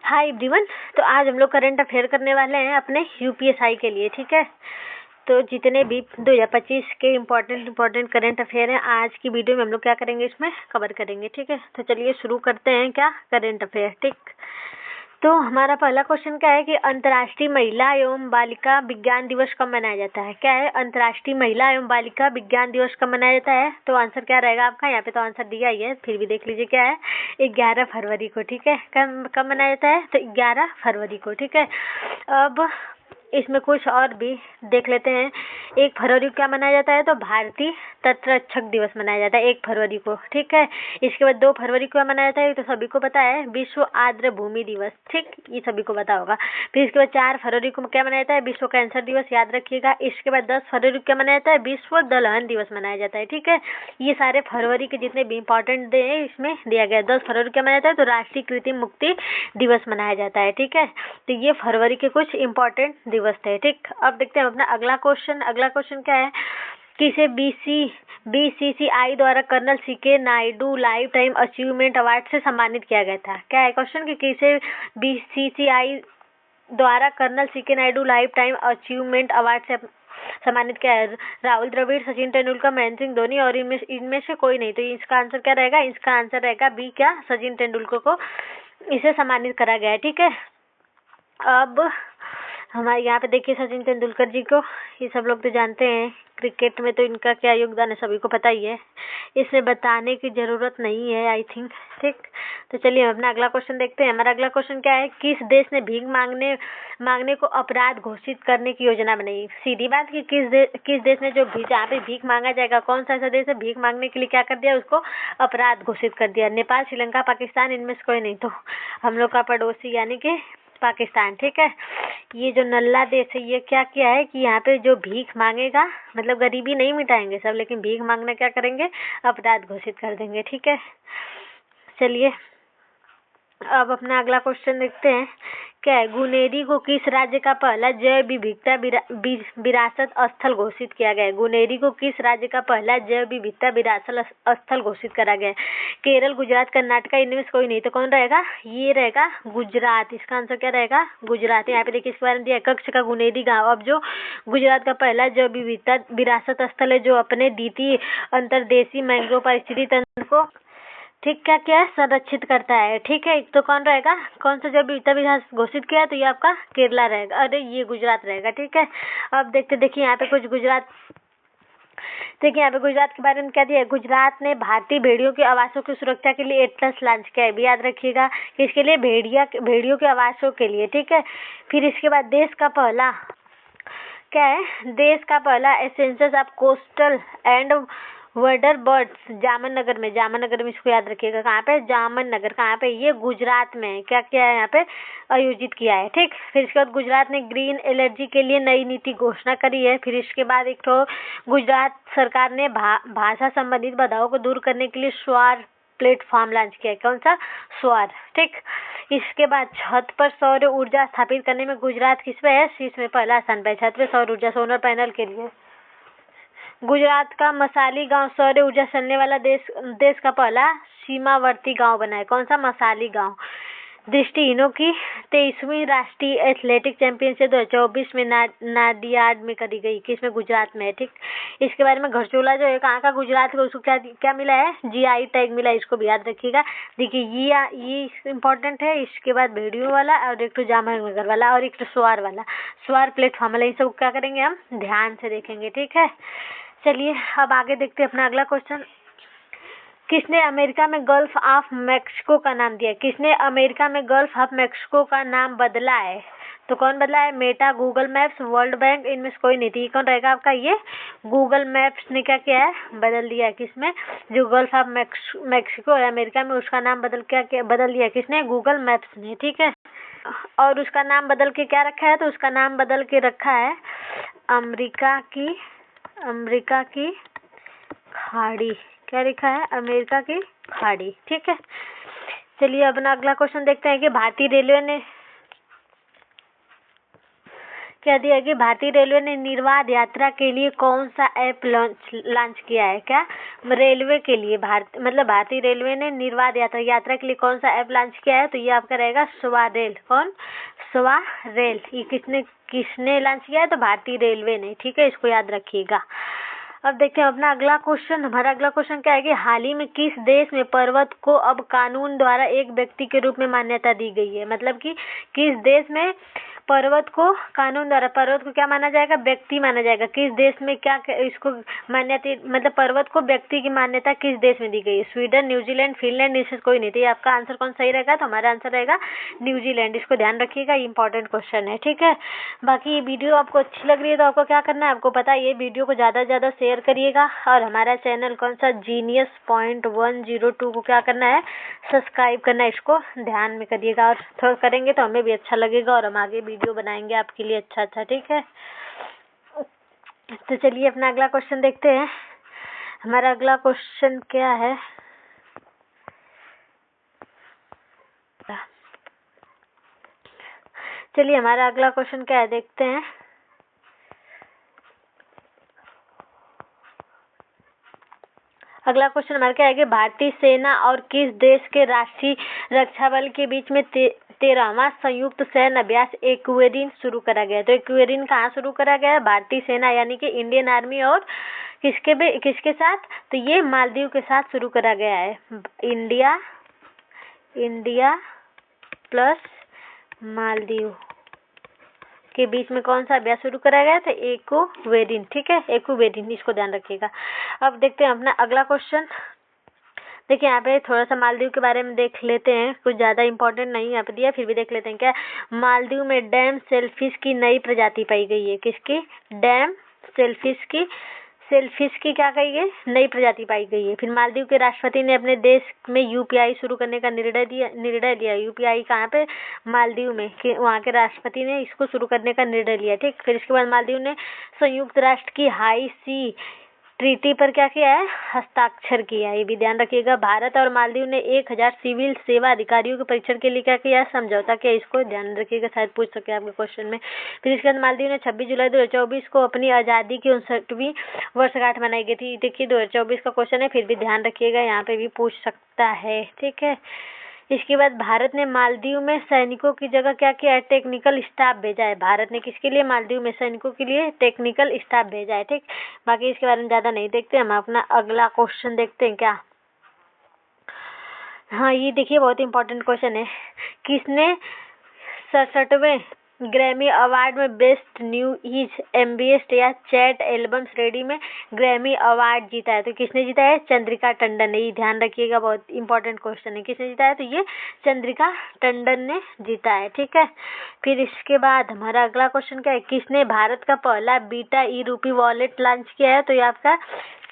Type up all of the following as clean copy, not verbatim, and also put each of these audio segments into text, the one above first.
Hi everyone. तो आज हम लोग करंट अफेयर करने वाले हैं अपने यूपीएसआई के लिए। ठीक है, तो जितने भी 2025 के इम्पोर्टेंट करंट अफेयर हैं आज की वीडियो में हम लोग क्या करेंगे, इसमें कवर करेंगे। ठीक है, तो चलिए शुरू करते हैं क्या करंट अफेयर। ठीक, तो हमारा पहला क्वेश्चन क्या है कि अंतर्राष्ट्रीय महिला एवं बालिका विज्ञान दिवस कब मनाया जाता है। क्या है, अंतर्राष्ट्रीय महिला एवं बालिका विज्ञान दिवस कब मनाया जाता है। तो आंसर क्या रहेगा आपका, यहाँ पे तो आंसर दिया ही है, फिर भी देख लीजिए क्या है, 11 फरवरी को। ठीक है, कब मनाया जाता है, तो 11 फरवरी को। ठीक है, अब इसमें कुछ और भी देख लेते हैं। 1 फरवरी को क्या मनाया जाता है, तो भारतीय तटरक्षक दिवस मनाया जाता है 1 फरवरी को। ठीक है, इसके बाद 2 फरवरी को क्या मनाया जाता है, तो सभी को पता है, विश्व आर्द्र भूमि दिवस। ठीक, ये सभी को पता होगा। फिर इसके बाद 4 फरवरी को क्या मनाया जाता है, विश्व कैंसर दिवस, याद रखिएगा। इसके बाद 10 फरवरी को क्या मनाया जाता है, विश्व दलहन दिवस मनाया जाता है। ठीक है, ये सारे फरवरी के जितने भी इंपॉर्टेंट डे हैं इसमें दिया गया है। 10 फरवरी को क्या मनाया जाता है, तो राष्ट्रीय कृत्रिम मुक्ति दिवस मनाया जाता है। ठीक है, तो ये फरवरी के कुछ इंपॉर्टेंट दिवस थे। ठीक, अब देखते हैं अपना अगला क्वेश्चन। अगला क्वेश्चन क्या है, किसे बीसीसीआई द्वारा colonel CK Naidu life time achievement award से सम्मानित किया गया था। क्या है क्वेश्चन कि किसे बीसीसीआई द्वारा colonel CK Naidu life time achievement award से सम्मानित किया है। राहुल द्रविड़, सचिन तेंदुलकर, महेंद्र सिंह धोनी और इनमें से कोई नहीं। तो इसका आंसर क्या रहेगा, इसका आंसर रहेगा बी, क्या, सचिन तेंदुलकर को इसे सम्मानित करा गया है। ठीक है, अब हमारे यहाँ पे देखिए सचिन तेंदुलकर जी को, ये सब लोग तो जानते हैं, क्रिकेट में तो इनका क्या योगदान है सभी को पता ही है, इसमें बताने की ज़रूरत नहीं है आई थिंक। ठीक, तो चलिए अपना अगला क्वेश्चन देखते हैं। हमारा अगला क्वेश्चन क्या है, किस देश ने भीख मांगने को अपराध घोषित करने की योजना बनाई। सीधी बात कि किस देश ने जो जहाँ पे भीख मांगा जाएगा, कौन सा ऐसा देश है भीख मांगने के लिए क्या कर दिया, उसको अपराध घोषित कर दिया। नेपाल, श्रीलंका, पाकिस्तान, इनमें से कोई नहीं। तो हम लोग का पड़ोसी यानी कि पाकिस्तान। ठीक है, ये जो नल्ला देश है ये क्या किया है कि यहाँ पे जो भीख मांगेगा, मतलब गरीबी नहीं मिटाएंगे सब, लेकिन भीख मांगना क्या करेंगे, अपराध घोषित कर देंगे। ठीक है, चलिए अब अपना अगला क्वेश्चन देखते हैं। क्या है, गुनेरी को किस राज्य का पहला जैव विविधता विरासत स्थल घोषित किया गया है। गुनेरी को किस राज्य का पहला जैव विविधता विरासत स्थल घोषित करा गया है। केरल, गुजरात, कर्नाटक, इनमें से कोई नहीं। तो कौन रहेगा, ये रहेगा गुजरात। इसका आंसर क्या रहेगा, गुजरात। यहाँ पे देखिए इसके बारे में दिया, कच्छ का गुनेरी गाँव अब जो गुजरात का पहला जैव विविधता विरासत स्थल है, जो अपने द्वितीय अंतर्देशीय मैंग्रोव पारिस्थितिकी तंत्र को ठीक क्या है, संरक्षित करता है। ठीक है, तो कौन रहेगा, कौन सा जब विधान घोषित किया है, तो ये आपका केरला रहेगा, अरे ये गुजरात रहेगा। ठीक है, अब देखिए यहाँ पे कुछ गुजरात, देखिए यहाँ पे गुजरात के बारे में क्या दिया है। गुजरात ने भारतीय भेड़ियों के आवासों की सुरक्षा के लिए एटलस लॉन्च किया है, भी याद रखिएगा, इसके लिए भेड़ियों के आवासों के लिए। ठीक है, फिर इसके बाद देश का पहला क्या है, देश का पहला एसेंसस ऑफ कोस्टल एंड वर्डर बर्ड्स जामन नगर में इसको याद रखिएगा, कहाँ पे, जामन नगर, कहाँ पे, ये गुजरात में क्या किया है, यहाँ पे आयोजित किया है। ठीक, फिर इसके बाद गुजरात ने ग्रीन एनर्जी के लिए नई नीति घोषणा करी है। फिर इसके बाद एक तो गुजरात सरकार ने भाषा संबंधित बाधाओं को दूर करने के लिए स्वार प्लेटफॉर्म लॉन्च किया है। कौन सा, स्वार। ठीक, इसके बाद छत पर सौर ऊर्जा स्थापित करने में गुजरात किसमें है, इसमें पहला स्थान पे, छत पे सौर ऊर्जा, सोलर पैनल के लिए। गुजरात का मसाली गांव सौर ऊर्जा चलने वाला देश का पहला सीमावर्ती गांव बना है। कौन सा, मसाली गांव। दृष्टिहीनों की 23वीं राष्ट्रीय एथलेटिक चैंपियनशिप 2024 में नाडियाड में करी गई, किसमें, गुजरात में है। ठीक, इसके बारे में घरचोला जो है कहाँ का, गुजरात का, उसको क्या मिला है, जीआई टैग मिला है, इसको भी याद रखिएगा। देखिए ये इम्पोर्टेंट है। इसके बाद भेड़ियों वाला और एक तो जामनगर वाला और एक तो स्वार वाला, स्वार प्लेटफॉर्म वाला, ये सब क्या करेंगे, हम ध्यान से देखेंगे। ठीक है, चलिए अब आगे देखते हैं अपना अगला क्वेश्चन। किसने अमेरिका में गल्फ ऑफ मैक्सिको का नाम दिया, किसने अमेरिका में गल्फ ऑफ मैक्सिको का नाम बदला है। तो कौन बदला है, Meta, Google maps, world bank, इनमें से कोई नहीं थी। कौन रहेगा आपका, ये गूगल मैप्स ने क्या किया है, बदल दिया है। किसमें, जो गल्फ ऑफ मैक्सिको है अमेरिका में, उसका नाम बदल दिया किसने, गूगल मैप्स ने। ठीक है, और उसका नाम बदल के क्या रखा है, तो उसका नाम बदल के रखा है अमेरिका की खाड़ी। क्या लिखा है, अमेरिका की खाड़ी। ठीक है, चलिए अपना अगला क्वेश्चन देखते हैं कि भारतीय रेलवे ने क्या दिया कि भारतीय रेलवे ने निर्बाध यात्रा के लिए कौन सा ऐप लॉन्च किया है? क्या रेलवे के लिए भारतीय रेलवे ने निर्बाध यात्रा के लिए कौन सा ऐप लॉन्च किया है? तो ये आपका रहेगा सवारेल। कौन? सवारेल। ये किसने लॉन्च किया है? तो भारतीय रेलवे ने। ठीक है, इसको याद रखिएगा। अब देखते हैं अपना अगला क्वेश्चन। हमारा अगला क्वेश्चन क्या है कि हाल ही में किस देश में पर्वत को अब कानून द्वारा एक व्यक्ति के रूप में मान्यता दी गई है? मतलब कि किस देश में पर्वत को कानून द्वारा, पर्वत को क्या माना जाएगा? व्यक्ति माना जाएगा। किस देश में क्या इसको मान्यता, मतलब पर्वत को व्यक्ति की मान्यता किस देश में दी गई है? स्वीडन, न्यूजीलैंड, फिनलैंड, इससे कोई नहीं। तो ये आपका आंसर कौन सही रहेगा? तो हमारा आंसर रहेगा न्यूजीलैंड। इसको ध्यान रखिएगा, इंपॉर्टेंट क्वेश्चन है। ठीक है, बाकी ये वीडियो आपको अच्छी लग रही है तो आपको क्या करना है, आपको पता है, ये वीडियो को ज़्यादा से ज़्यादा शेयर करिएगा और हमारा चैनल कौन सा Genius.102 को क्या करना है, सब्सक्राइब करना है। इसको ध्यान में करिएगा और थोड़ा करेंगे तो हमें भी अच्छा लगेगा और हम आगे वीडियो बनाएंगे आपके लिए अच्छा। ठीक है, तो चलिए अपना अगला क्वेश्चन देखते हैं। हमारा अगला क्वेश्चन क्या है? चलिए हमारा अगला क्वेश्चन क्या है देखते हैं। अगला क्वेश्चन हमारा क्या है कि भारतीय सेना और किस देश के राष्ट्रीय रक्षा बल के बीच में 13वां संयुक्त सैन्य अभ्यास एक्वेरिन शुरू करा गया? तो एक्वेरिन कहाँ शुरू करा गया है? भारतीय सेना यानी कि इंडियन आर्मी और किसके साथ? तो ये मालदीव के साथ शुरू करा गया है। इंडिया प्लस मालदीव के बीच में कौन सा अभ्यास शुरू करा गया था? एक्वेरिन। ठीक है, एक्वेरिन, इसको ध्यान रखिएगा। अब देखते हैं अपना अगला क्वेश्चन। देखिए यहाँ पे थोड़ा सा मालदीव के बारे में देख लेते हैं, कुछ ज़्यादा इंपॉर्टेंट नहीं यहाँ पे दिया, फिर भी देख लेते हैं। क्या मालदीव में डैम सेलफिश की नई प्रजाति पाई गई है? किसकी? डैम सेलफिश की क्या कही गई? नई प्रजाति पाई गई है। फिर मालदीव के राष्ट्रपति ने अपने देश में यूपीआई शुरू करने का निर्णय लिया। यूपीआई कहाँ पे? मालदीव में, कि वहाँ के राष्ट्रपति ने इसको शुरू करने का निर्णय लिया। ठीक, फिर इसके बाद मालदीव ने संयुक्त राष्ट्र की हाई सी ट्रीटी पर क्या किया है? हस्ताक्षर किया है। ये भी ध्यान रखिएगा। भारत और मालदीव ने 1000 सिविल सेवा अधिकारियों के परीक्षण के लिए क्या किया है? समझौता किया। इसको ध्यान रखिएगा, शायद पूछ सके आपके क्वेश्चन में। फिर इसके बाद मालदीव ने 26 जुलाई 2024 को अपनी आज़ादी की 59वीं वर्षगांठ मनाई गई थी। देखिए 2024 का क्वेश्चन है, फिर भी ध्यान रखिएगा, यहाँ पे भी पूछ सकता है। ठीक है, इसके बाद भारत ने मालदीव में सैनिकों की जगह क्या किया है? टेक्निकल स्टाफ भेजा है। भारत ने किसके लिए? मालदीव में सैनिकों के लिए टेक्निकल स्टाफ भेजा है। ठीक, बाकी इसके बारे में ज़्यादा नहीं देखते, हम अपना अगला क्वेश्चन देखते हैं। क्या? हाँ, ये देखिए बहुत इंपॉर्टेंट क्वेश्चन है। किसने 67वें ग्रैमी अवार्ड में बेस्ट न्यू इज एम्बिएस्ट या चैट एल्बम श्रेणी में ग्रैमी अवार्ड जीता है? तो किसने जीता है? चंद्रिका टंडन ने। ये ध्यान रखिएगा, बहुत इंपॉर्टेंट क्वेश्चन है। किसने जीता है? तो ये चंद्रिका टंडन ने जीता है। ठीक है, फिर इसके बाद हमारा अगला क्वेश्चन क्या है? किसने भारत का पहला बीटा ई रूपी वॉलेट लॉन्च किया है? तो ये आपका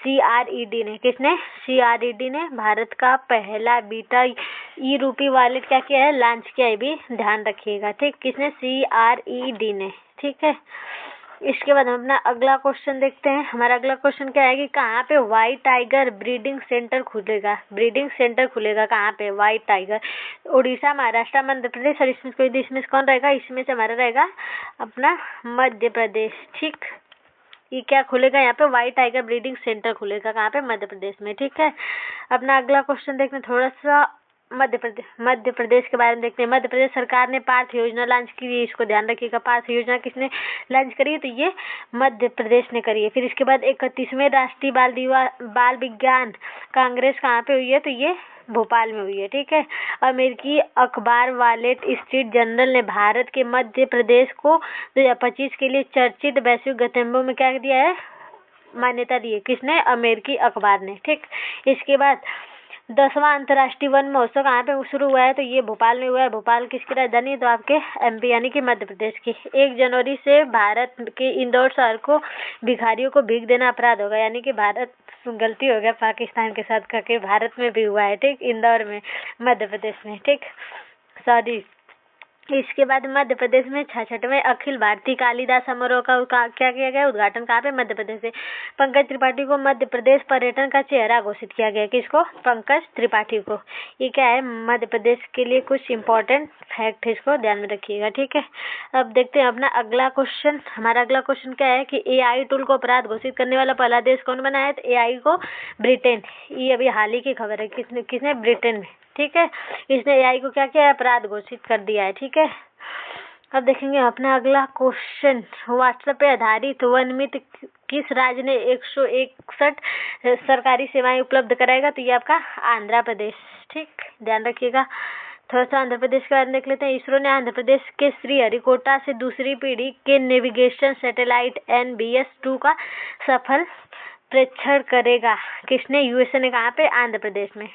CRED ने। किसने? CRED ने भारत का पहला बीटा ई रूपी वॉलेट क्या किया है? लॉन्च किया है। भी ध्यान रखिएगा। ठीक, किसने? CRED ने। ठीक है, इसके बाद हम अपना अगला क्वेश्चन देखते हैं। हमारा अगला क्वेश्चन क्या है कि कहाँ पे व्हाइट टाइगर ब्रीडिंग सेंटर खुलेगा? ब्रीडिंग सेंटर खुलेगा कहाँ पे? व्हाइट टाइगर उड़ीसा, महाराष्ट्र, मध्य प्रदेश और इसमें कौन रहेगा? इसमें से हमारा रहेगा अपना मध्य प्रदेश। ठीक, ये क्या खुलेगा? यहाँ पे व्हाइट टाइगर ब्रीडिंग सेंटर खुलेगा। कहाँ पे? मध्य प्रदेश में। ठीक है, अपना अगला क्वेश्चन देखते हैं, थोड़ा सा मध्य प्रदेश के बारे में देखते हैं। मध्य प्रदेश सरकार ने पार्थ योजना लॉन्च की है। इसको ध्यान रखिएगा, पार्थ योजना किसने लॉन्च करी है? तो ये मध्य प्रदेश ने करी है। फिर इसके बाद 31वें राष्ट्रीय बाल विज्ञान कांग्रेस कहाँ पे हुई है? तो ये भोपाल में हुई है। ठीक है, अमेरिकी अखबार वॉलेट स्ट्रीट जर्नल ने भारत के मध्य प्रदेश को 2025 के लिए चर्चित वैश्विक गंतव्यों में क्या दिया है? मान्यता दी है। किसने? अमेरिकी अखबार ने। ठीक, इसके बाद 10वां अंतर्राष्ट्रीय वन महोत्सव कहाँ पे शुरू हुआ है? तो ये भोपाल में हुआ है। भोपाल किसकी राजधानी है? तो आपके MP यानी कि मध्य प्रदेश की। 1 जनवरी से भारत के इंदौर शहर को भिखारियों को भीख देना अपराध होगा, यानी कि भारत, गलती हो गया पाकिस्तान के साथ करके, भारत में भी हुआ है। ठीक, इंदौर में, मध्य प्रदेश में। ठीक, सॉरी, इसके बाद मध्य प्रदेश में 66वें अखिल भारतीय कालिदास समारोह का क्या किया गया, उद्घाटन कहाँ पे, मध्य प्रदेश से। पंकज त्रिपाठी को मध्य प्रदेश पर्यटन का चेहरा घोषित किया गया। किसको? पंकज त्रिपाठी को। ये क्या है, मध्य प्रदेश के लिए कुछ इम्पोर्टेंट फैक्ट है, इसको ध्यान में रखिएगा, ठीक है। अब देखते हैं अपना अगला क्वेश्चन। हमारा अगला क्वेश्चन क्या है कि AI टूल को अपराध घोषित करने वाला पहला देश कौन बना है? तो AI को ब्रिटेन। ये अभी हाल ही की खबर है। किसने? ब्रिटेन में, ठीक है। इसने AI को क्या किया है? अपराध घोषित कर दिया है, ठीक है। अब देखेंगे अपना अगला क्वेश्चन। व्हाट्सएप पे आधारित वन मित्र किस राज्य ने 161 सरकारी सेवाएं उपलब्ध कराएगा? तो ये आपका आंध्र प्रदेश, ठीक, ध्यान रखिएगा। थोड़ा सा आंध्र प्रदेश के बारे में देख लेते हैं। इसरो ने आंध्र प्रदेश के श्रीहरिकोटा से दूसरी पीढ़ी के नेविगेशन सैटेलाइट NBS-2 का सफल परीक्षण करेगा। किसने? USA ने। कहाँ पे? आंध्र प्रदेश में।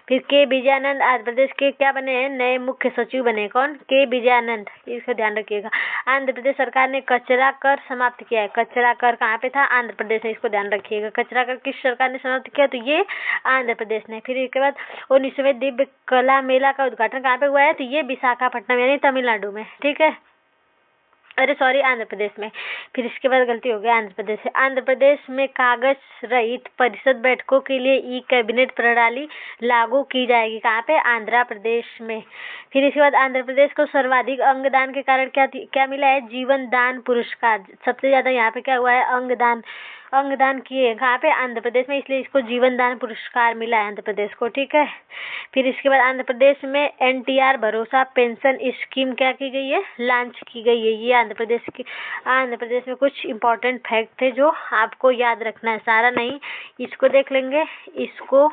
फिर के विजयानंद आंध्र प्रदेश के क्या बने हैं? नए मुख्य सचिव बने। कौन? के विजयानंद। इसका ध्यान रखिएगा। आंध्र प्रदेश सरकार ने कचरा कर समाप्त किया है। कचरा कर कहाँ पे था? आंध्र प्रदेश में। इसको ध्यान रखिएगा। कचरा कर किस सरकार ने समाप्त किया? तो ये आंध्र प्रदेश ने। फिर इसके बाद 19वें दिव्य कला मेला का उद्घाटन कहाँ पे हुआ है? तो ये विशाखापट्टनम यानी तमिलनाडु में, ठीक है। अरे सॉरी, आंध्र प्रदेश में। फिर इसके बाद गलती हो गई, आंध्र प्रदेश से। आंध्र प्रदेश में कागज रहित परिषद बैठकों के लिए ई-कैबिनेट प्रणाली लागू की जाएगी। कहाँ पे? आंध्र प्रदेश में। फिर इसके बाद आंध्र प्रदेश को सर्वाधिक अंगदान के कारण क्या मिला है? जीवन दान पुरस्कार। सबसे ज्यादा यहाँ पे क्या हुआ है? अंगदान किए। कहाँ पे? आंध्र प्रदेश में, इसलिए इसको जीवन दान पुरस्कार मिला है आंध्र प्रदेश को, ठीक है। फिर इसके बाद आंध्र प्रदेश में NTR भरोसा पेंशन स्कीम क्या की गई है? लॉन्च की गई है। ये आंध्र प्रदेश में कुछ इम्पोर्टेंट फैक्ट थे जो आपको याद रखना है, सारा नहीं। इसको देख लेंगे, इसको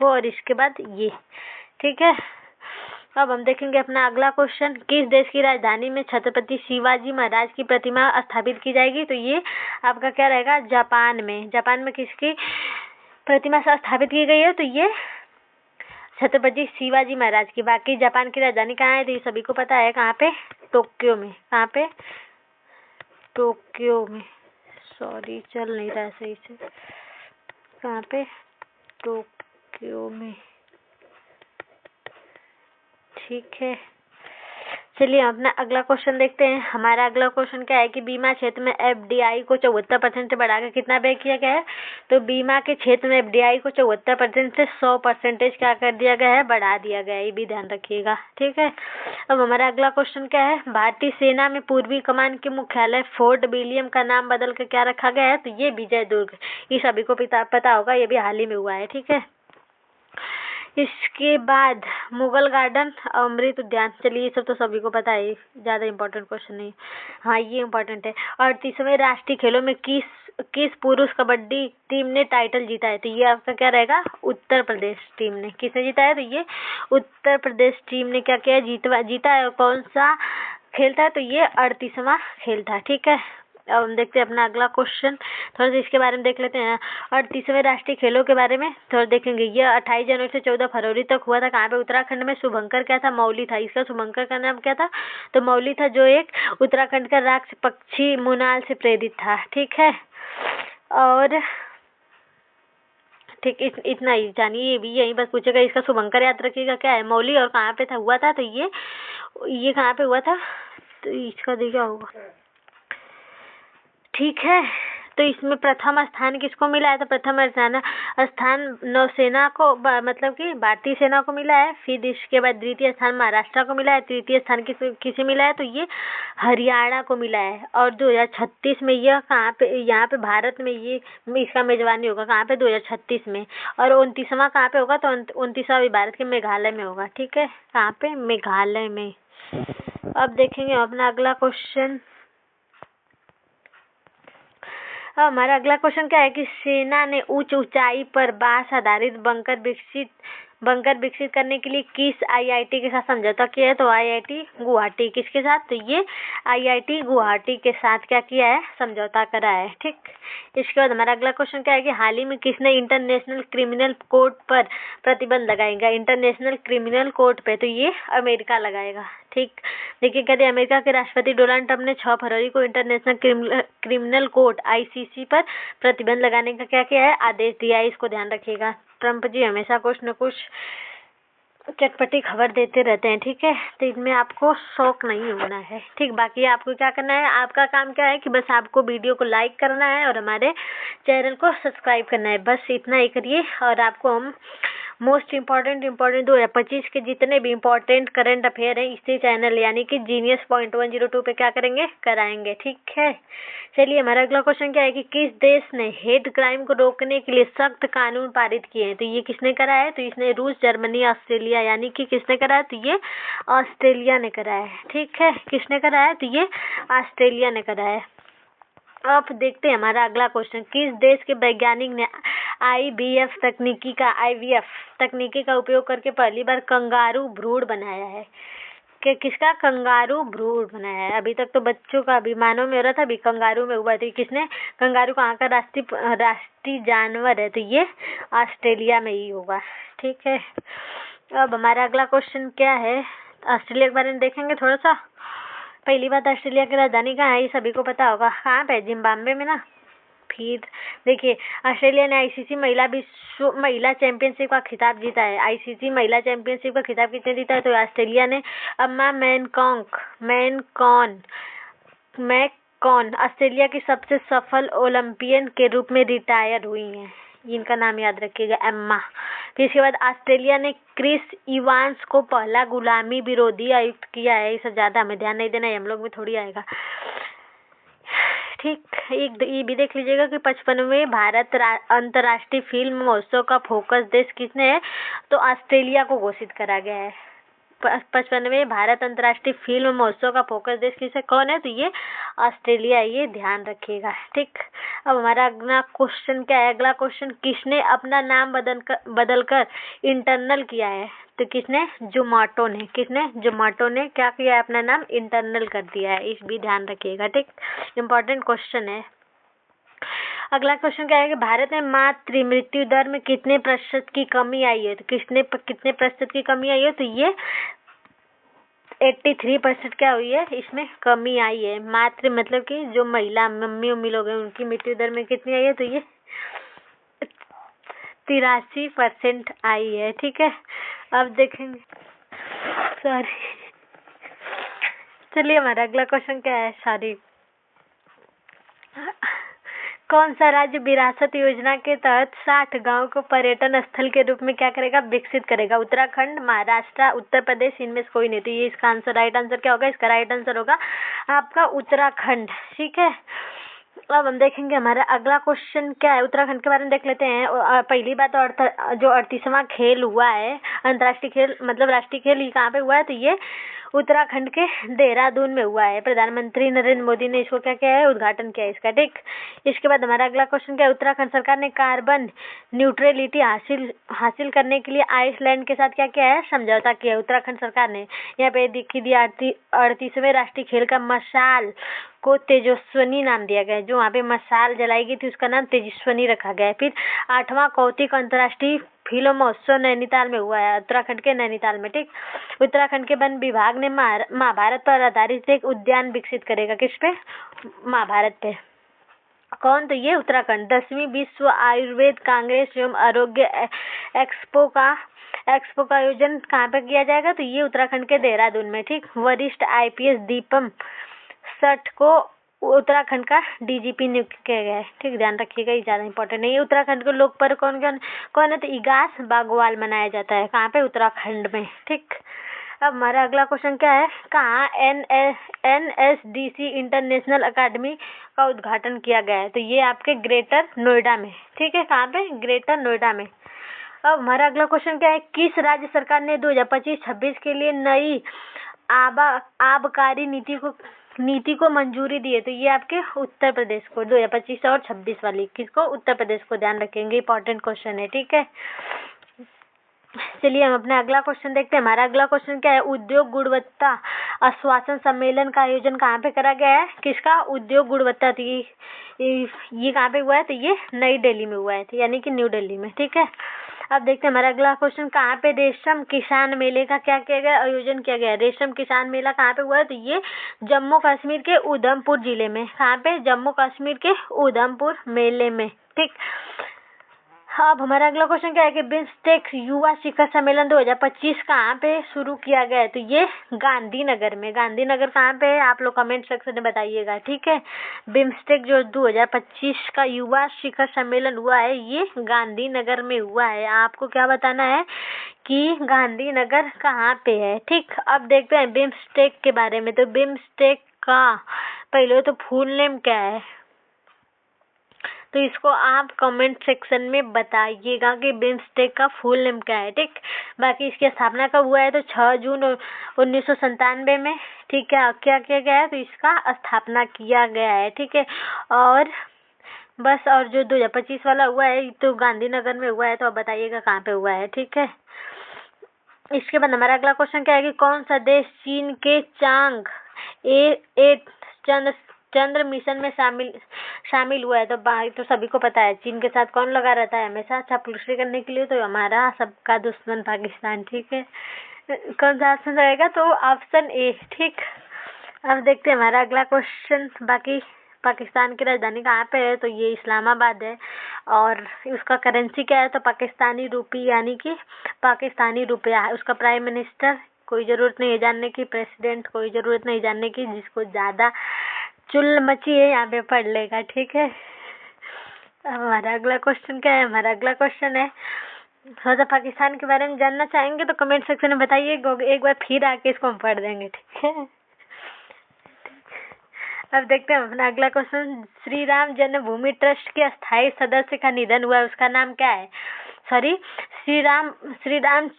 और इसके बाद ये, ठीक है। अब हम देखेंगे अपना अगला क्वेश्चन। किस देश की राजधानी में छत्रपति शिवाजी महाराज की प्रतिमा स्थापित की जाएगी? तो ये आपका क्या रहेगा? जापान में। जापान में किसकी प्रतिमा स्थापित की गई है? तो ये छत्रपति शिवाजी महाराज की। बाकी जापान की राजधानी कहाँ है? तो ये सभी को पता है। कहाँ पे? टोक्यो में। कहाँ पे? टोक्यो में। सॉरी, चल नहीं रहा सही से। कहाँ पे? टोक्यो में, ठीक है। चलिए अपना अगला क्वेश्चन देखते हैं। हमारा अगला क्वेश्चन क्या है कि बीमा क्षेत्र में FDI को 74% से बढ़ाकर कितना व्यय किया गया है? तो बीमा के क्षेत्र में FDI को 74% से 100% क्या कर दिया गया है? बढ़ा दिया गया है। ये भी ध्यान रखिएगा, ठीक है। अब हमारा अगला क्वेश्चन क्या है? भारतीय सेना में पूर्वी कमान के मुख्यालय फोर्ट विलियम का नाम बदल कर क्या रखा गया है? तो ये विजय दुर्ग। ये सभी को पता होगा, ये भी हाल ही में हुआ है, ठीक है। इसके बाद मुगल गार्डन, अमृत उद्यान। चलिए ये सब तो सभी को पता है, ज्यादा इम्पोर्टेंट क्वेश्चन नहीं। हाँ ये इम्पोर्टेंट है। और 38वें राष्ट्रीय खेलों में किस पुरुष कबड्डी टीम ने टाइटल जीता है? तो ये आपका क्या रहेगा? उत्तर प्रदेश टीम ने। किसने जीता है? तो ये उत्तर प्रदेश टीम ने क्या किया? जीता है। और कौन सा खेल था? तो ये 38वां खेल था, ठीक है। अब हम देखते हैं अपना अगला क्वेश्चन। थोड़ा सा इसके बारे में देख लेते हैं। और 38वें राष्ट्रीय खेलों के बारे में थोड़ा देखेंगे। यह 28 जनवरी से 14 फरवरी तक हुआ था। कहाँ पे? उत्तराखंड में। शुभंकर क्या था? मौली था। इसका शुभंकर का नाम क्या था? तो मौली था, जो एक उत्तराखंड का राष्ट्रीय पक्षी मोनाल से प्रेरित था, ठीक है। और ठीक, इतना ही जानिए। ये भी यही बस पूछेगा। इसका शुभंकर याद रखिएगा क्या है? मौली। और कहाँ पे था हुआ था? तो ये कहाँ पे हुआ था? तो इसका देखा होगा, ठीक है। तो इसमें प्रथम स्थान किसको मिला है? तो प्रथम स्थान नौसेना को मतलब कि भारतीय सेना को मिला है। फिर इसके बाद द्वितीय स्थान महाराष्ट्र को मिला है। तृतीय स्थान किसे मिला है? तो ये हरियाणा को मिला है। और 2036 में यह कहाँ पे? यहाँ पे भारत में ये इसका मेजबानी होगा। कहाँ पे? 2036 में। और 29वां कहाँ पे होगा? तो 29वां भी भारत के मेघालय में होगा, ठीक है। कहाँ पे? मेघालय में। अब देखेंगे अपना अगला क्वेश्चन। हमारा अगला क्वेश्चन क्या है कि सेना ने उच्च ऊंचाई पर बांस आधारित बंकर विकसित करने के लिए किस IIT के साथ समझौता किया है? तो IIT गुवाहाटी। किसके साथ? तो ये IIT गुवाहाटी के साथ क्या किया है? समझौता करा है, ठीक। इसके बाद हमारा अगला क्वेश्चन क्या है कि हाल ही में किसने इंटरनेशनल क्रिमिनल कोर्ट पर प्रतिबंध लगाएगा? इंटरनेशनल क्रिमिनल कोर्ट पे। तो ये अमेरिका लगाएगा, ठीक। देखिए कहते हैं अमेरिका के राष्ट्रपति डोनाल्ड ट्रंप ने 6 फरवरी को इंटरनेशनल क्रिमिनल कोर्ट ICC पर प्रतिबंध लगाने का क्या किया है? आदेश दिया है। इसको ध्यान रखिएगा। ट्रंप जी हमेशा कुछ न कुछ चटपटी खबर देते रहते हैं, ठीक है। तो इनमें आपको शौक नहीं होना है, ठीक। बाकी आपको क्या करना है, आपका काम क्या है कि बस आपको वीडियो को लाइक करना है और हमारे चैनल को सब्सक्राइब करना है, बस इतना ही करिए। और आपको हम मोस्ट इम्पॉर्टेंट 2025 के जितने भी इम्पोर्टेंट करंट अफेयर हैं इसी चैनल यानी कि जीनियस पॉइंट 102 पे क्या करेंगे, कराएंगे, ठीक है। चलिए, हमारा अगला क्वेश्चन क्या है कि किस देश ने हेट क्राइम को रोकने के लिए सख्त कानून पारित किए हैं। तो ये किसने करा है, तो इसने रूस, जर्मनी, ऑस्ट्रेलिया, यानी कि किसने करा है, तो ये ऑस्ट्रेलिया ने करा है, ठीक है। किसने करा है, तो ये ऑस्ट्रेलिया ने करा है। अब देखते हैं हमारा अगला क्वेश्चन, किस देश के वैज्ञानिक ने IVF तकनीकी का उपयोग करके पहली बार कंगारू भ्रूण बनाया है। कि किसका, कंगारू भ्रूण बनाया है। अभी तक तो बच्चों का अभिमानों में हो रहा था, अभी कंगारू में हुआ। थी किसने, कंगारू कहाँ का राष्ट्रीय जानवर है, तो ये ऑस्ट्रेलिया में ही होगा, ठीक है। अब हमारा अगला क्वेश्चन क्या है, ऑस्ट्रेलिया के बारे में देखेंगे थोड़ा सा। पहली बात, ऑस्ट्रेलिया की राजधानी कहाँ है, ये सभी को पता होगा। कहाँ पे, जिम्बाब्वे में ना। फिर देखिए, ऑस्ट्रेलिया ने ICC महिला चैंपियनशिप का खिताब जीता है। ICC महिला चैंपियनशिप का खिताब किसने जीता है, तो ऑस्ट्रेलिया ने। अम्मा मैककॉन ऑस्ट्रेलिया की सबसे सफल ओलंपियन के रूप में रिटायर हुई हैं। इनका नाम याद रखिएगा, एम्मा। फिर इसके बाद ऑस्ट्रेलिया ने क्रिस इवांस को पहला गुलामी विरोधी आयुक्त किया है। इससे ज्यादा हमें ध्यान नहीं देना है, हम लोग में थोड़ी आएगा, ठीक। एक ये भी देख लीजिएगा कि 55वें भारत अंतर्राष्ट्रीय फिल्म महोत्सव का फोकस देश किसने है, तो ऑस्ट्रेलिया को घोषित करा गया है। 55वें भारत अंतर्राष्ट्रीय फिल्म महोत्सव का फोकस देश किसे, कौन है, तो ये ऑस्ट्रेलिया, ये ध्यान रखिएगा, ठीक। अब हमारा अगला क्वेश्चन क्या है, अगला क्वेश्चन, किसने अपना नाम बदलकर इंटरनल किया है, तो किसने, जोमेटो ने। किसने, जोमेटो ने क्या किया है, अपना नाम इंटरनल कर दिया है। इस भी ध्यान रखिएगा, ठीक। इम्पोर्टेंट क्वेश्चन है। अगला क्वेश्चन क्या है कि भारत में मातृ मृत्यु दर में कितने प्रतिशत की कमी आई है, तो कितने प्रतिशत की कमी आई है, तो ये 83% क्या हुई है, इसमें कमी आई है। मातृ मतलब कि जो महिला मम्मी लोग हैं उनकी मृत्यु दर में कितनी आई है, तो ये 83% आई है, ठीक है। अब देखेंगे, सॉरी, चलिए हमारा अगला क्वेश्चन क्या है, सॉरी, कौन सा राज्य विरासत योजना के तहत 60 गांव को पर्यटन स्थल के रूप में क्या करेगा, विकसित करेगा। उत्तराखंड, महाराष्ट्र, उत्तर प्रदेश, इनमें से कोई नहीं। तो ये इसका आंसर, राइट आंसर क्या होगा, इसका राइट आंसर होगा आपका उत्तराखंड, ठीक है। अब हम देखेंगे हमारा अगला क्वेश्चन क्या है, उत्तराखंड के बारे में देख लेते हैं। पहली बात, जो 38वां खेल हुआ है, अंतर्राष्ट्रीय खेल मतलब राष्ट्रीय खेल, ये कहाँ पे हुआ है, तो ये उत्तराखंड के देहरादून में हुआ है। प्रधानमंत्री नरेंद्र मोदी ने इसको क्या किया है, उद्घाटन किया है इसका, ठीक। इसके बाद हमारा अगला क्वेश्चन क्या है, उत्तराखंड सरकार ने कार्बन न्यूट्रलिटी हासिल करने के लिए आइसलैंड के साथ क्या किया है, समझौता किया है उत्तराखंड सरकार ने। यहाँ पे दिखी दी 38वें राष्ट्रीय खेल का मशाल को तेजस्वनी नाम दिया गया है। जो वहाँ पे मशाल जलाई गई थी उसका नाम तेजस्वनी रखा गया है। फिर 8वां कौतिक अंतर्राष्ट्रीय फिल्म महोत्सव नैनीताल में हुआ है, उत्तराखंड के नैनीताल में, ठीक। उत्तराखंड के वन विभाग ने महाभारत पर आधारित एक उद्यान विकसित करेगा, किस पे, महाभारत पे। कौन, तो ये उत्तराखंड। 10वीं विश्व आयुर्वेद कांग्रेस एवं आरोग्य एक्सपो का आयोजन कहाँ पे किया जाएगा, तो ये उत्तराखंड के देहरादून में, ठीक। वरिष्ठ IPS दीपम सठ को उत्तराखंड का DGP नियुक्त किया गया है, ठीक। ध्यान रखिएगा, ये ज्यादा इंपॉर्टेंट नहीं है। उत्तराखंड के लोक पर्व कौन है, तो इगास बागवाल मनाया जाता है, कहाँ पे, उत्तराखंड में, ठीक। अब हमारा अगला क्वेश्चन क्या है, कहाँ NSDC इंटरनेशनल अकेडमी का उद्घाटन किया गया है, तो ये आपके ग्रेटर नोएडा में, ठीक है। कहाँ पे, ग्रेटर नोएडा में। अब हमारा अगला क्वेश्चन क्या है, किस राज्य सरकार ने 2025-26 के लिए नई आबकारी नीति को मंजूरी दी है, तो ये आपके उत्तर प्रदेश को, 2025 और 26 वाली, किसको, उत्तर प्रदेश को, ध्यान रखेंगे, इंपॉर्टेंट क्वेश्चन है, ठीक है। चलिए हम अपना अगला क्वेश्चन देखते हैं। हमारा अगला क्वेश्चन क्या है, उद्योग गुणवत्ता आश्वासन सम्मेलन का आयोजन कहाँ पे करा गया है, किसका, उद्योग गुणवत्ता, ये कहाँ पे हुआ है, तो ये नई दिल्ली में हुआ है, यानी कि न्यू दिल्ली में, ठीक है। अब देखते हैं हमारा अगला क्वेश्चन, कहाँ पे रेशम किसान मेले का क्या किया गया, आयोजन किया गया। रेशम किसान मेला कहाँ पे हुआ है, तो ये जम्मू कश्मीर के उधमपुर जिले में, कहाँ पे, जम्मू कश्मीर के उधमपुर मेले में, ठीक। हाँ, अब हमारा अगला क्वेश्चन क्या है कि बिम्स्टेक युवा शिखर सम्मेलन 2025 कहाँ पे शुरू किया गया है? तो ये गांधीनगर में। गांधीनगर कहाँ पे है? आप लोग कमेंट सेक्शन में बताइएगा, ठीक है। बिम्स्टेक जो 2025 का युवा शिखर सम्मेलन हुआ है, ये गांधीनगर में हुआ है। आपको क्या बताना है कि गांधीनगर कहाँ पे है, ठीक। अब देखते हैं बिम्स्टेक के बारे में। तो बिम्स्टेक का पहले तो फुल नेम क्या है, तो इसको आप कमेंट सेक्शन में बताइएगा कि बिम्स्टेक का फुल नेम क्या है, ठीक। बाकी इसकी स्थापना कब हुआ है? तो 6 जून 1997 में, ठीक है। क्या किया गया है? तो इसका स्थापना किया गया है, ठीक है। और बस, और जो 2025 वाला हुआ है तो गांधीनगर में हुआ है। तो अब बताइएगा कहाँ पे हुआ है, ठीक है। इसके बाद हमारा अगला क्वेश्चन क्या है कि कौन सा देश चीन के चांग ए चंद्र मिशन में शामिल हुआ है? तो भाई तो सभी को पता है चीन के साथ कौन लगा रहता है हमेशा चापलूसी करने के लिए? तो हमारा सबका दुश्मन पाकिस्तान, ठीक है। कौन सा ऑप्शन रहेगा? तो ऑप्शन ए, ठीक। अब देखते हैं हमारा अगला क्वेश्चन। बाकी पाकिस्तान की राजधानी कहाँ पे है? तो ये इस्लामाबाद है। और उसका करेंसी क्या है? तो पाकिस्तानी रुपी, यानी कि पाकिस्तानी रुपया है। उसका प्राइम मिनिस्टर कोई ज़रूरत नहीं है जानने की, प्रेसिडेंट कोई ज़रूरत नहीं जानने की, जिसको ज़्यादा चुल मची है यहाँ पे पढ़ लेगा, ठीक है। अब हमारा अगला क्वेश्चन क्या है? हमारा अगला क्वेश्चन है, थोड़ा सा पाकिस्तान के बारे में जानना चाहेंगे तो कमेंट सेक्शन में बताइए, एक बार फिर आके इसको हम पढ़ देंगे, ठीक है। अब देखते हैं अपना अगला क्वेश्चन। श्री राम जन्मभूमि ट्रस्ट के अस्थायी सदस्य का निधन हुआ है, उसका नाम क्या है? सॉरी, श्री राम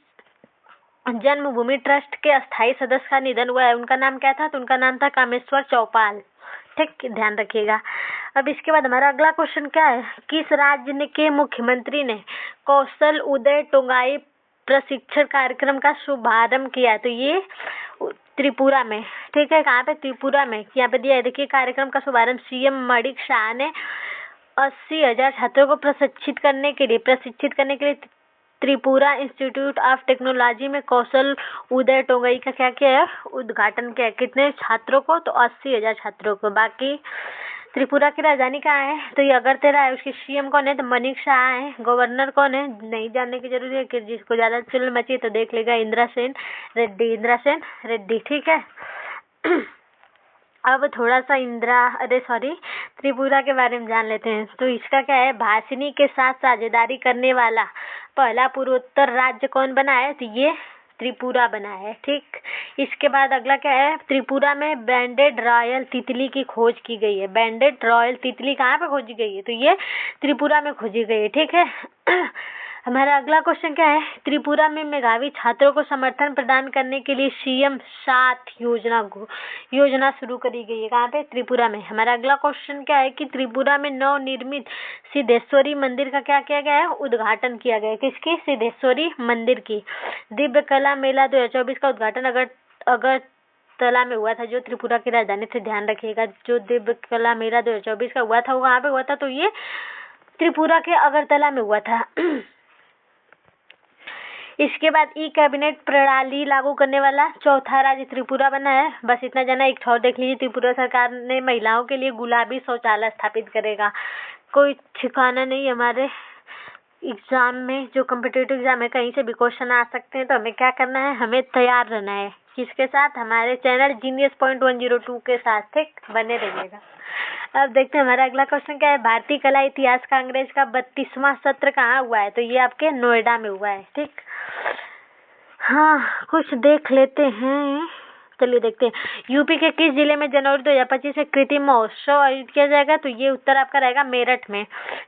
जन्मभूमि ट्रस्ट के अस्थायी सदस्य का निधन हुआ है, उनका नाम क्या था? तो उनका नाम था कामेश्वर चौपाल, ठीक, ध्यान रखिएगा। अब इसके बाद हमारा अगला क्वेश्चन क्या है? किस राज्य के मुख्यमंत्री ने कौशल उदय टोंगाई प्रशिक्षण कार्यक्रम का शुभारंभ किया? तो ये त्रिपुरा में, ठीक है। कहाँ पे? त्रिपुरा में। यहाँ पे दिया है, देखिए। कार्यक्रम का शुभारंभ सीएम मणिक शाह ने 80,000 छात्रों को प्रशिक्षित करने के लिए त्रिपुरा इंस्टीट्यूट ऑफ टेक्नोलॉजी में कौशल उदय टोंगई का क्या किया है? उद्घाटन किया है। कितने छात्रों को? तो 80,000 छात्रों को। बाकी त्रिपुरा की राजधानी कहाँ है? तो ये अगरतला है। उसके सीएम कौन है? तो मनीष शाह है। गवर्नर कौन है? नहीं जानने की जरूरत है, कि जिसको ज्यादा चुल मची तो देख लेगा, इंदिरा सेन रेड्डी, ठीक है। अब थोड़ा सा त्रिपुरा के बारे में जान लेते हैं। तो इसका क्या है? भासिनी के साथ साझेदारी करने वाला पहला पूर्वोत्तर राज्य कौन बना है? तो ये त्रिपुरा बना है, ठीक। इसके बाद अगला क्या है? त्रिपुरा में बैंडेड रॉयल तितली की खोज की गई है। बैंडेड रॉयल तितली कहाँ पे खोजी गई है? तो ये त्रिपुरा में खोजी गई है, ठीक है। हमारा अगला क्वेश्चन क्या है? त्रिपुरा में मेधावी छात्रों को समर्थन प्रदान करने के लिए सीएम 7 योजना शुरू करी गई है। कहाँ पे? त्रिपुरा में। हमारा अगला क्वेश्चन क्या है कि त्रिपुरा में नवनिर्मित सिद्धेश्वरी मंदिर का क्या किया गया है? उद्घाटन किया गया है। किसकी? सिद्धेश्वरी मंदिर की। दिव्य कला मेला 2024 का उद्घाटन अगरतला में हुआ था, जो त्रिपुरा की राजधानी से, ध्यान रखिएगा। जो दिव्य कला मेला 2024 का हुआ था वो कहाँ पे हुआ था? तो ये त्रिपुरा के अगरतला में हुआ था। इसके बाद ई कैबिनेट प्रणाली लागू करने वाला चौथा राज्य त्रिपुरा बना है। बस इतना जाना। एक और देख लीजिए, त्रिपुरा सरकार ने महिलाओं के लिए गुलाबी शौचालय स्थापित करेगा। कोई ठिकाना नहीं हमारे एग्जाम में, जो कॉम्पिटिटिव एग्जाम है, कहीं से भी क्वेश्चन आ सकते हैं। तो हमें क्या करना है? हमें तैयार रहना है। किसके साथ? हमारे चैनल Genius.102 के साथ, ठीक, बने रहिएगा। अब देखते हैं हमारा अगला क्वेश्चन क्या है। भारतीय कला इतिहास कांग्रेस का 32वां सत्र कहाँ हुआ है? तो ये आपके नोएडा में हुआ है, ठीक। हाँ, कुछ देख लेते हैं, चलिए देखते हैं। यूपी के किस जिले में जनवरी 2025 से कृत्रिम महोत्सव आयोजित किया जाएगा? तो ये उत्तर आपका रहेगा मेरठ में।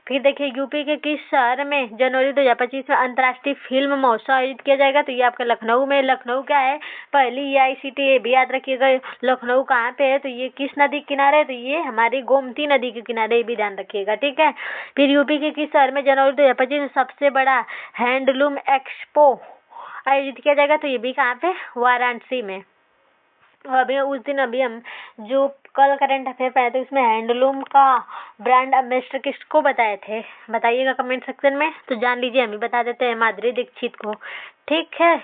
फिर देखिए, यूपी के किस शहर में जनवरी 2025 में अंतर्राष्ट्रीय फिल्म महोत्सव आयोजित किया जाएगा? तो ये आपका लखनऊ में। लखनऊ क्या है? पहली AICTE, ये भी याद रखिएगा। लखनऊ कहाँ पे है? तो ये किस नदी के किनारे है? तो ये हमारी गोमती नदी के किनारे, भी ध्यान रखिएगा, ठीक है। फिर यूपी के किस शहर में जनवरी 2025 में सबसे बड़ा हैंडलूम एक्सपो आयोजित किया जाएगा? तो ये भी कहाँ पे? वाराणसी में। अभी उस दिन हम जो कल करंट अफेयर पढ़े थे, उसमें हैंडलूम का ब्रांड एम्बेसडर किसको बताए थे? बताइएगा कमेंट सेक्शन में। तो जान लीजिए, हम ही बता देते हैं, माधुरी दीक्षित को, ठीक है।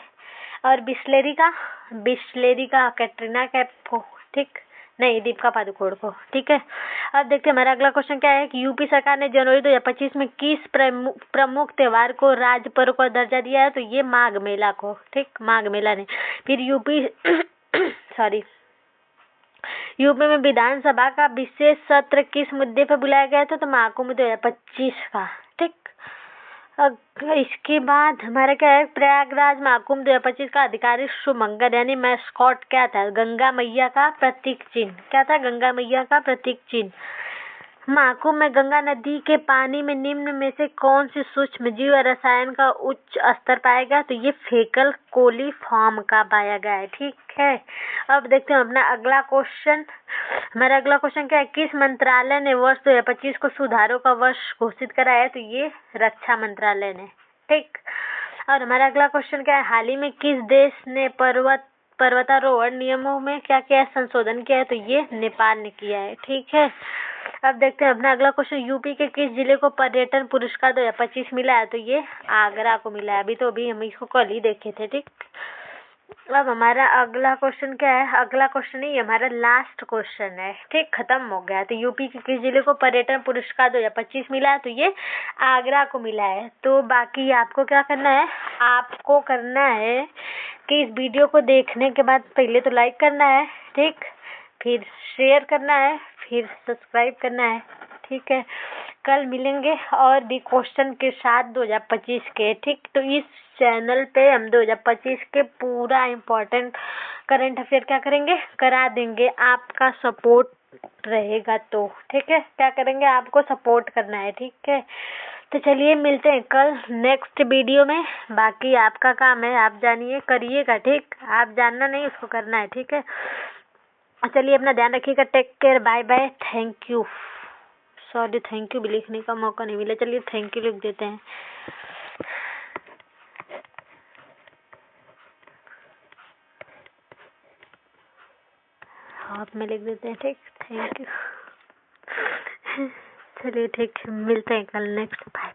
और बिस्लेरी का कैटरीना कैफ को, ठीक, नहीं, दीपिका पादुकोण को। ठीक है, अब देखते हैं हमारा अगला क्वेश्चन क्या है कि यूपी सरकार ने जनवरी 2025 में किस प्रमुख त्योहार को राज्य पर्व का दर्जा दिया है? तो ये माघ मेला को। ठीक, माघ मेला ने। फिर यूपी सॉरी यूपी में विधानसभा का विशेष सत्र किस मुद्दे पर बुलाया गया था? तो महाकुंभ 2025 का। ठीक, इसके बाद हमारा क्या है, प्रयागराज महाकुंभ 2025 का आधिकारिक शुभंकर यानी मैस्कॉट क्या था? गंगा मैया का प्रतीक चिन्ह। क्या था? गंगा मैया का प्रतीक चिन्ह। महाकुंभ में गंगा नदी के पानी में निम्न में से कौन सी सूक्ष्म जीव रसायन का उच्च स्तर पाया गया? तो ये फेकल कोलीफॉर्म का पाया गया है। ठीक है, अब देखते हैं अपना अगला क्वेश्चन। हमारा अगला क्वेश्चन क्या है, किस मंत्रालय ने वर्ष 2025 को सुधारों का वर्ष घोषित करा है? तो ये रक्षा मंत्रालय ने। ठीक, और हमारा अगला क्वेश्चन क्या है, हाल ही में किस देश ने पर्वतारोहण नियमों में क्या किया है? संशोधन किया है? तो ये नेपाल ने किया है। ठीक है, अब देखते हैं अपना अगला क्वेश्चन, यूपी के किस जिले को पर्यटन पुरस्कार 2025 मिला है? तो ये आगरा को मिला है। अभी हम इसको कल ही देखे थे। ठीक, अब हमारा अगला क्वेश्चन क्या है, अगला क्वेश्चन नहीं, हमारा लास्ट क्वेश्चन है। ठीक, खत्म हो गया। तो यूपी के किस जिले को पर्यटन पुरस्कार 2025 मिला है? तो ये आगरा को मिला है। तो बाकी आपको क्या करना है, आपको करना है कि इस वीडियो को देखने के बाद पहले तो लाइक करना है। ठीक, फिर शेयर करना है, फिर सब्सक्राइब करना है। ठीक है, कल मिलेंगे और भी क्वेश्चन के साथ 2025 के। ठीक, तो इस चैनल पे हम 2025 के पूरा इम्पोर्टेंट करंट अफेयर क्या करेंगे, करा देंगे। आपका सपोर्ट रहेगा तो। ठीक है, क्या करेंगे, आपको सपोर्ट करना है। ठीक है, तो चलिए मिलते हैं कल नेक्स्ट वीडियो में। बाकी आपका काम है, आप जानिए, करिएगा। ठीक, आप जानना नहीं, उसको करना है। ठीक है, चलिए अपना ध्यान रखिएगा। Take care, bye bye, thank you. Sorry, thank you भी लिखने का मौका नहीं मिला। चलिए थैंक यू लिख देते हैं। हाथ में लिख देते हैं। ठीक, थैंक यू। चलिए ठीक, मिलते हैं कल नेक्स्ट। बाय।